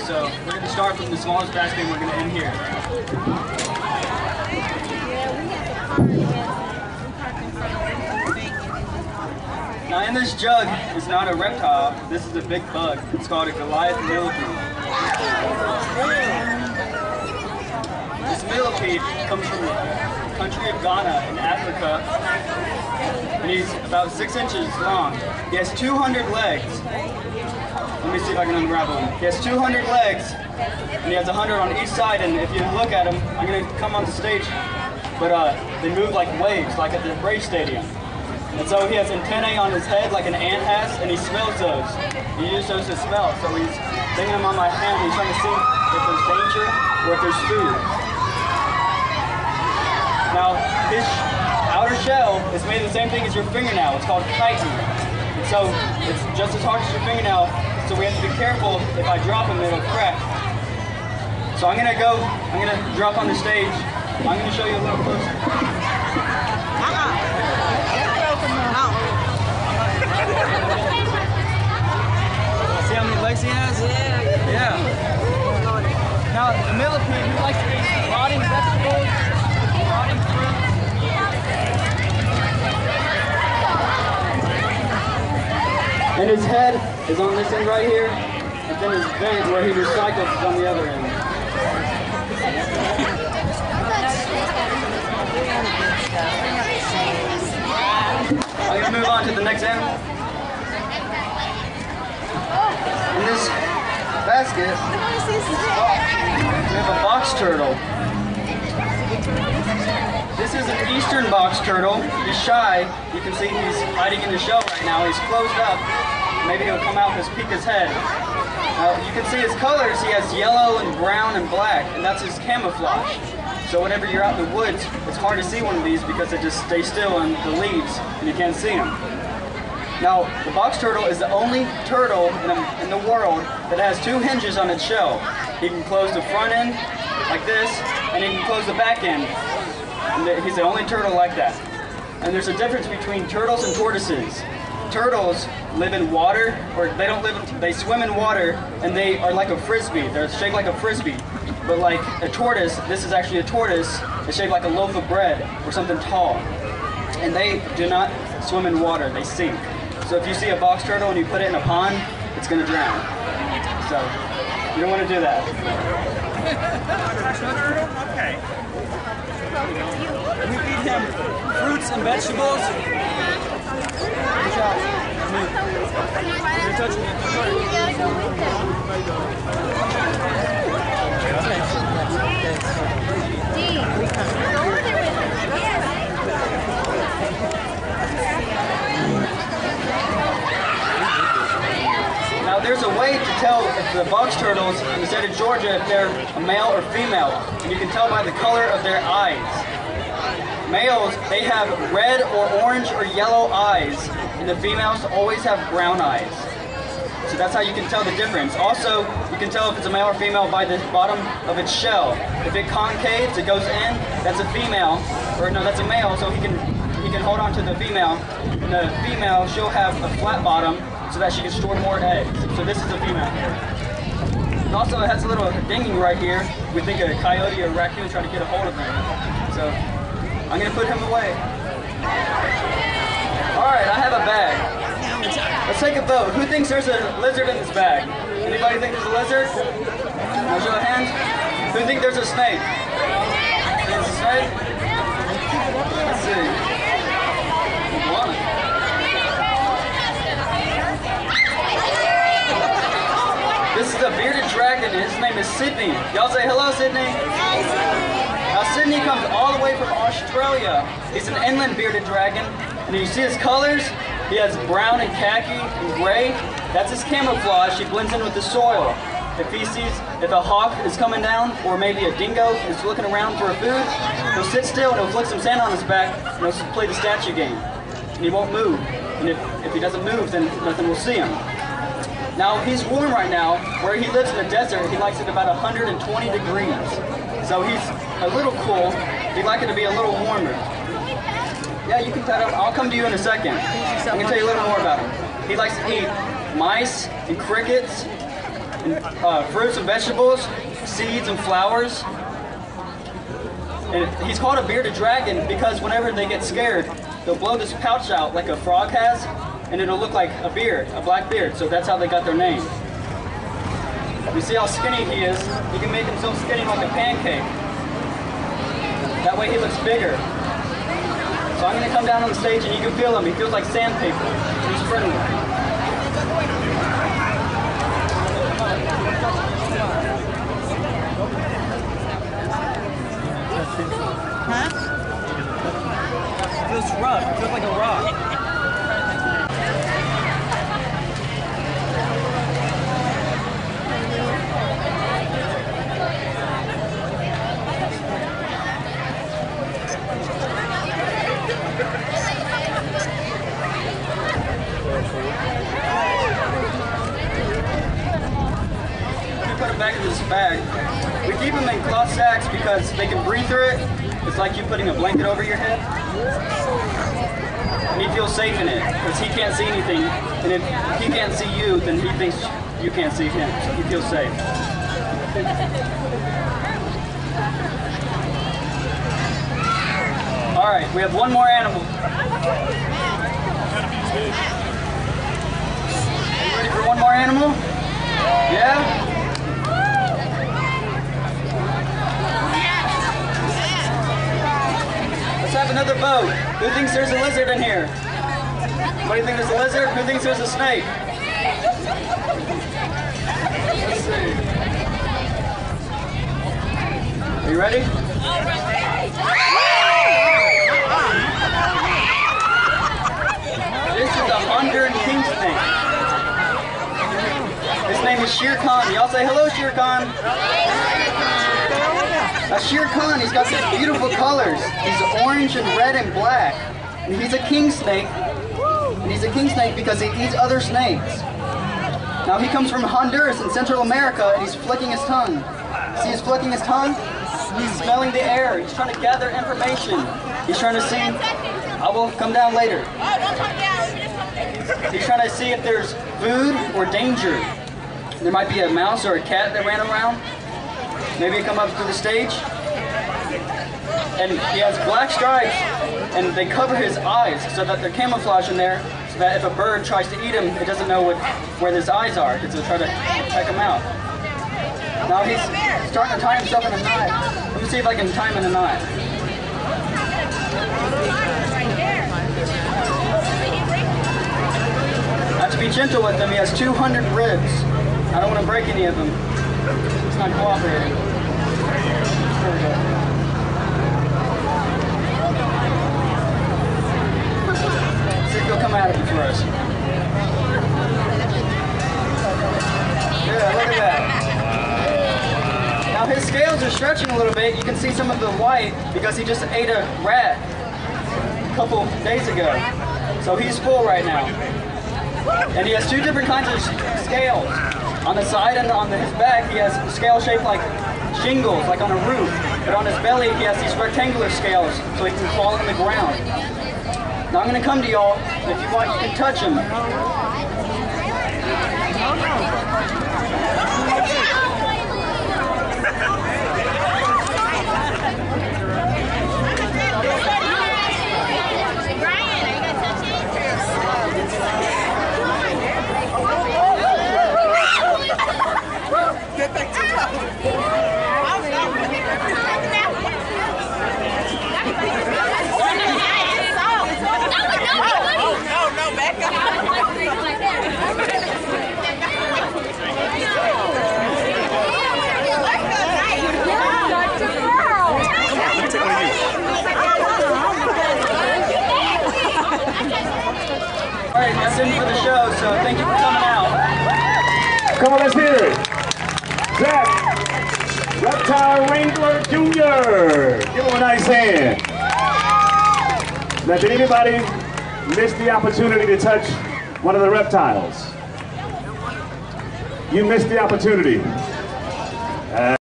so we're going to start from the smallest basket and we're going to end here. Now in this jug is not a reptile, this is a big bug. It's called a Goliath millipede. This millipede comes from the country of Ghana in Africa, and he's about 6 inches long. He has 200 legs. Let me see if I can unravel him. He has 200 legs, and he has 100 on each side, and if you look at him, I'm going to come on the stage, but they move like waves, like at the Brave Stadium. And so he has antennae on his head like an ant has, and he smells those. He uses those to smell, so he's bringing them on my hand, and he's trying to see if there's danger or if there's food. Now, his outer shell is made of the same thing as your fingernail. It's called chitin. And so it's just as hard as your fingernail, so we have to be careful. If I drop him, it'll crack. So I'm gonna drop on the stage. I'm gonna show you a little closer. See how many legs he has? Yeah. Now, the millipede, he likes to eat rotting vegetables, rotting fruit. And his head is on this end right here, and then his vent where he recycles is on the other end. I'm going to move on to the next animal. In this basket, we have a box turtle. This is an eastern box turtle. He's shy. You can see he's hiding in the shell right now. He's closed up. Maybe he'll come out and just peek his head. You can see his colors. He has yellow and brown and black, and that's his camouflage. So whenever you're out in the woods, it's hard to see one of these because they just stay still in the leaves and you can't see them. Now, the box turtle is the only turtle in the world that has 2 hinges on its shell. He can close the front end like this, and he can close the back end. And he's the only turtle like that. And there's a difference between turtles and tortoises. Turtles live in water, or they swim in water, and they are like a frisbee. They're shaped like a frisbee. But like a tortoise, this is actually a tortoise, it's shaped like a loaf of bread or something tall. And they do not swim in water, they sink. So if you see a box turtle and you put it in a pond, it's going to drown. So you don't want to do that. Okay. We feed him fruits and vegetables. Good job. You're touching it. You gotta go with Now there's a way to tell if the box turtles in the state of Georgia if they're a male or female, and you can tell by the color of their eyes. Males, they have red or orange or yellow eyes, and the females always have brown eyes. So that's how you can tell the difference. Also, you can tell if it's a male or female by the bottom of its shell. If it concaves, it goes in, that's a female, or no, that's a male, so he can hold on to the female. And the female, she'll have a flat bottom so that she can store more eggs. So this is a female here. And also, it has a little dinging right here. We think a coyote or a raccoon trying to get a hold of him. So I'm going to put him away. All right, I have a bag. Let's take a vote. Who thinks there's a lizard in this bag? Anybody think there's a lizard? Now show of hands. Who thinks there's a snake? There's a snake? Let's see. This is a bearded dragon. His name is Sydney. Y'all say hello, Sydney. Now Sydney comes all the way from Australia. He's an inland bearded dragon. And you see his colors? He has brown and khaki and gray. That's his camouflage. He blends in with the soil. If a hawk is coming down, or maybe a dingo is looking around for a food, he'll sit still and he'll flick some sand on his back and he'll play the statue game. And he won't move. And if he doesn't move, then nothing will see him. Now, he's warm right now. Where he lives in the desert, he likes it about 120 degrees. So he's a little cool. He'd like it to be a little warmer. Yeah, you can pet him. I'll come to you in a second. I'm going to tell you a little more about him. He likes to eat mice and crickets fruits and vegetables, seeds and flowers. And he's called a bearded dragon because whenever they get scared, they'll blow this pouch out like a frog has, and it'll look like a beard, a black beard. So that's how they got their name. You see how skinny he is? He can make himself skinny like a pancake. That way he looks bigger. So I'm going to come down on the stage and you can feel him. He feels like sandpaper. He's friendly. Huh? It feels rough. It feels like a rock. Put him back in this bag. We keep him in cloth sacks because they can breathe through it. It's like you putting a blanket over your head. And he feels safe in it because he can't see anything. And if he can't see you, then he thinks you can't see him. So he feels safe. All right, we have one more animal. Are you ready for one more animal? Yeah? Let's have another vote. Who thinks there's a lizard in here? Anybody think there's a lizard? Who thinks there's a snake? Let's see. Are you ready? This is a Honduran king snake. His name is Shere Khan. Y'all say hello, Shere Khan. Now Shere Khan, he's got these beautiful colors. He's orange and red and black. And he's a king snake. And he's a king snake because he eats other snakes. Now he comes from Honduras in Central America and he's flicking his tongue. See he's flicking his tongue? He's smelling the air. He's trying to gather information. He's trying to see. I will come down later. He's trying to see if there's food or danger. There might be a mouse or a cat that ran around. Maybe he come up to the stage. And he has black stripes and they cover his eyes so that they're camouflage in there so that if a bird tries to eat him, it doesn't know where his eyes are because it'll try to check him out. Now he's starting to tie himself in a knot. Let me see if I can tie him in a knot. I have to be gentle with him. He has 200 ribs. I don't want to break any of them. It's not cooperating. There we go. See if he'll come out of it for us. Yeah, look at that. Now his scales are stretching a little bit. You can see some of the white because he just ate a rat a couple days ago. So he's full right now. And he has two different kinds of scales. On the side and on his back, he has scales shaped like shingles, like on a roof. But on his belly, he has these rectangular scales, so he can fall in the ground. Now I'm going to come to y'all, and if you want, you can touch him. Get back to no, back up. All right, that's it for the show, so thank you for coming out. Come on, let's hear it. Zack, Reptile Wrangler Jr. Give him a nice hand. Now, did anybody miss the opportunity to touch one of the reptiles? You missed the opportunity.